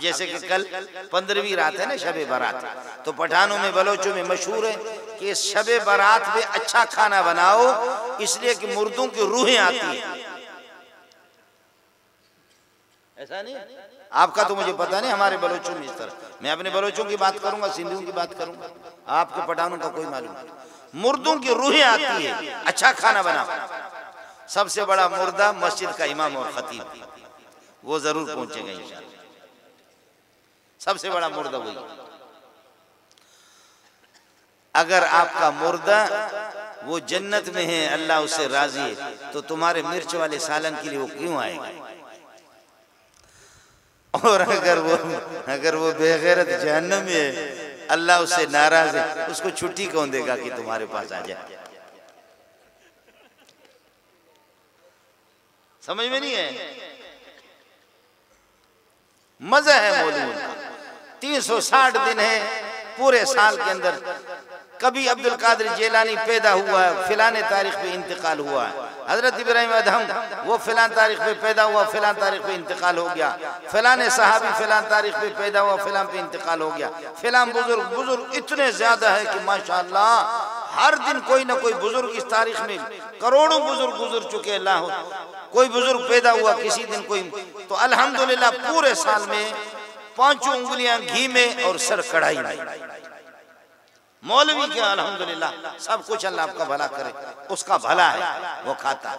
जैसे कि कल 15वीं रात है ना शबे बारात, तो पठानों में बलोचों में मशहूर है कि शबे बारात में अच्छा खाना बनाओ, इसलिए कि मुर्दों की रूहें आती है। ऐसा नहीं आपका तो मुझे पता नहीं, हमारे बलोचों में इस तरह, मैं अपने बलोचों की बात करूंगा, सिंधियों की बात करूंगा, आपके पठानों का कोई मालूम नहीं। मुर्दों की रूहें आती है, अच्छा खाना बनाओ। सबसे बड़ा मुर्दा मस्जिद का इमाम और खतीब, वो जरूर पहुंचेगा इंशाअल्लाह। सबसे बड़ा मुर्दा वही। अगर आपका मुर्दा वो जन्नत में है, अल्लाह उससे राजी है, तो तुम्हारे मिर्च वाले सालन के लिए वो क्यों आएगा? और अगर वो बेगैरत जहन्नम में है, अल्लाह उससे नाराज है, उसको छुट्टी कौन देगा कि तुम्हारे पास आ जाए? समझ में नहीं है? मजा है मौलूद का। 360 दिन है पूरे साल के अंदर। कभी अब्दुल कादिर जेलानी पैदा हुआ है, फिलाने तारीख पे इंतकाल हुआ है। हजरत इब्राहिम अदहम वो फिलान तारीख पे पैदा हुआ, फिलान तारीख पे इंतकाल हो गया। फिलाने सहाबी फिलान तारीख पे पैदा हुआ, फिलान पे इंतकाल हो गया। फिलान बुजुर्ग इतने ज्यादा है कि माशाअल्लाह हर दिन कोई ना कोई बुजुर्ग, इस तारीख में करोड़ों बुजुर्ग गुजर चुके। अल्लाह कोई बुजुर्ग पैदा हुआ किसी दिन कोई, तो अल्हम्दुलिल्लाह पूरे साल में 5 उंगलियां घी में और सर कढ़ाई में। मौलवी के अल्हम्दुलिल्लाह सब कुछ अल्लाह आपका भला करे, उसका भला है वो खाता।